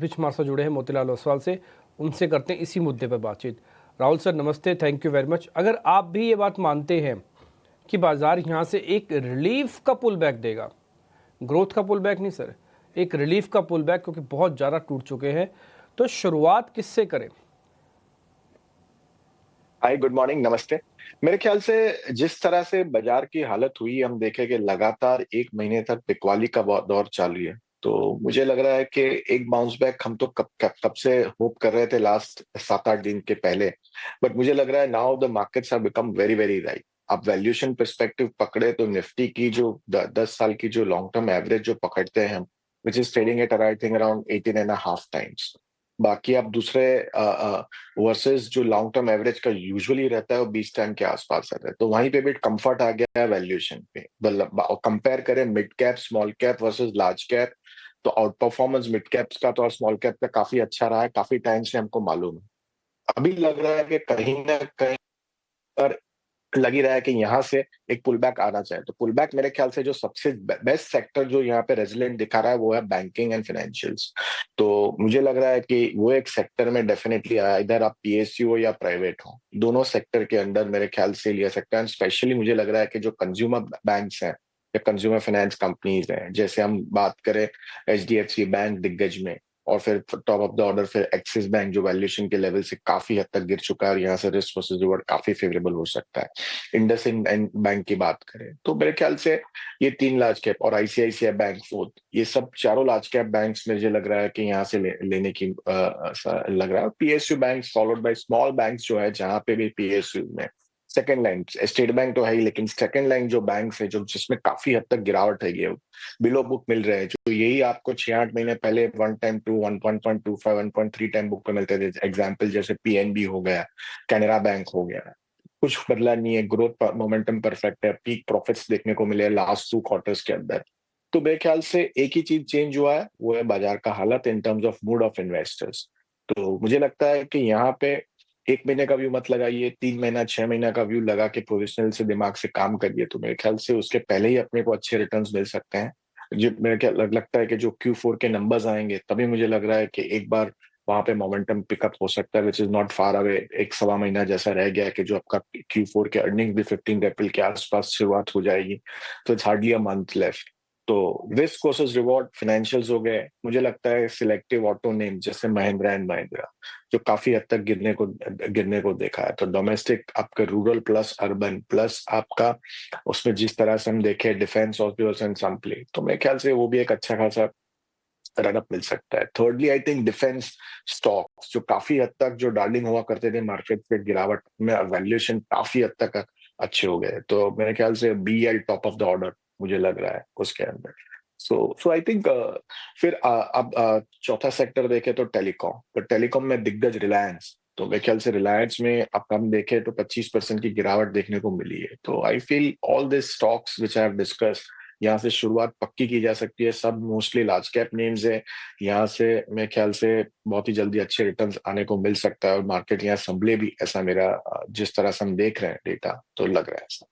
बीच हमारे साथ जुड़े हैं मोतीलाल ओसवाल से, उनसे करते हैं इसी मुद्दे पर बातचीत। राहुल सर नमस्ते, थैंक यू वेरी मच। अगर आप भी ये बात मानते हैं कि बाजार यहाँ से एक रिलीफ का पुल बैक देगा, ग्रोथ का पुल बैक नहीं सर, एक रिलीफ का पुल बैक, क्योंकि बहुत ज़्यादा टूट चुके हैं, तो शुरुआत किससे करें? हाय, गुड मॉर्निंग, नमस्ते। मेरे ख्याल से जिस तरह से बाजार की हालत हुई, हम देखें कि लगातार एक महीने तक बिकवाली का दौर चालू है। तो मुझे लग रहा है कि एक बाउंस बैक हम तो कब कब कब से होप कर रहे थे, लास्ट 7-8 दिन के पहले। बट मुझे लग रहा है now the markets have become very very right. आप वैल्यूएशन पर्सपेक्टिव पकड़े तो निफ्टी की जो 10 साल की जो लॉन्ग टर्म एवरेज जो पकड़ते हैं हम, which is trading at I think around 18.5 times. बाकी आप दूसरे वर्सेस जो लॉन्ग टर्म एवरेज का यूजुअली रहता है वो 20 टाइम के आसपास रहता है। तो वहीं पे भी कंफर्ट आ गया है वैल्यूएशन पे। कंपेयर करें mid cap small cap versus large cap, तो आउट परफॉर्मेंस मिड कैप्स का तो और स्मॉल कैप का काफी अच्छा रहा है, काफी टाइम से हमको मालूम है। अभी लग रहा है कि कहीं ना कहीं पर लग ही रहा है कि यहाँ से एक पुल बैक आना चाहिए। तो पुल बैक मेरे ख्याल से जो सबसे बेस्ट सेक्टर जो यहाँ पे रेजिलेंट दिखा रहा है वो है बैंकिंग एंड फाइनेंशियल्स। तो मुझे लग रहा है कि वो एक सेक्टर में डेफिनेटली इधर आप पीएसयू हो या प्राइवेट हो, दोनों सेक्टर के अंदर मेरे ख्याल से लिया सकता है। स्पेशली मुझे लग रहा है कि जो कंज्यूमर बैंक्स हैं या कंज्यूमर फाइनेंस कंपनीज हैं, जैसे हम बात करें एचडीएफसी बैंक दिग्गज में, और फिर टॉप ऑफ द ऑर्डर फिर एक्सिस बैंक जो वैल्यूएशन के लेवल से काफी हद तक गिर चुका है और यहाँ से रिस्क वर्सेस रिवॉर्ड काफी फेवरेबल हो सकता है। इंडसइंड बैंक की बात करें तो मेरे ख्याल से ये 3 लार्ज कैप और आईसीआईसीआई बैंक फोर्थ, ये सब चारों लार्ज कैप बैंक्स मुझे लग रहा है कि यहाँ से लेने की ऐसा लग रहा है। PSU bank followed by small banks जो है, जहाँ पे भी पीएसयू में सेकंड लाइन स्टेट बैंक तो है ही, लेकिन सेकंड लाइन जो बैंक्स है जो जिसमें काफी हद तक गिरावट है, ये बिलो बुक मिल रहे हैं, जो यही आपको 6-8 महीने पहले 1 टाइम 2 1.25 1.3 टाइम बुक पे मिलते थे। एग्जाम्पल जैसे पीएनबी हो गया, कैनरा बैंक हो गया, कुछ बदला नहीं है। ग्रोथ मोमेंटम परफेक्ट है, पीक प्रॉफिट्स देखने को मिले लास्ट 2 क्वार्टर्स के अंदर। तो मेरे ख्याल से एक ही चीज चेंज हुआ है, वो है बाजार का हालत in terms of mood off investors. तो मुझे लगता है कि यहाँ पे 1 महीने का व्यू मत लगाइए, 3 महीना 6 महीना का व्यू लगा के प्रोफेशनल से दिमाग से काम करिए। तो मेरे ख्याल से उसके पहले ही अपने को अच्छे रिटर्न्स मिल सकते हैं। जो मेरे क्या लगता है कि जो Q4 के नंबर्स आएंगे, तभी मुझे लग रहा है कि एक बार वहां पे मोमेंटम पिकअप हो सकता है, which is not far away. एक सवा महीना जैसा रह गया है कि जो आपका Q4 के अर्निंग भी 15 अप्रैल के आसपास शुरुआत हो जाएगी। तो it's hardly a month left. तो रिस्क वर्सेस रिवॉर्ड फाइनेंशियल्स हो गए, मुझे लगता है सिलेक्टिव ऑटो नेम जैसे महिंद्रा एंड महिंद्रा जो काफी हद तक गिरने को देखा है। तो डोमेस्टिक आपका रूरल प्लस अर्बन प्लस आपका उसमें जिस तरह से हम देखें defence hospitals and some play, तो मेरे ख्याल से वो भी एक अच्छा खासा रनअप मिल सकता है। Thirdly I think defence stocks जो काफी हद तक जो डार्लिंग हुआ करते थे मार्केट पे, गिरावट में वैल्यूएशन काफी हद तक अच्छे हो गए। तो मेरे ख्याल से BL top of the order मुझे लग रहा है उसके अंदर। सो आई थिंक फिर अब चौथा सेक्टर देखे तो टेलीकॉम। तो टेलीकॉम में दिग्गज रिलायंस, तो मेरे ख्याल से रिलायंस में अब हम देखें तो 25% की गिरावट देखने को मिली है। तो I feel all this stocks which I have discuss, यहाँ से शुरुआत पक्की की जा सकती है। सब मोस्टली लार्ज कैप नेम्स है, यहाँ से मेरे ख्याल से बहुत ही जल्दी अच्छे रिटर्न्स आने को मिल सकता है और मार्केट यहाँ संभले भी, ऐसा मेरा जिस तरह से हम देख रहे हैं डेटा तो लग रहा है ऐसा।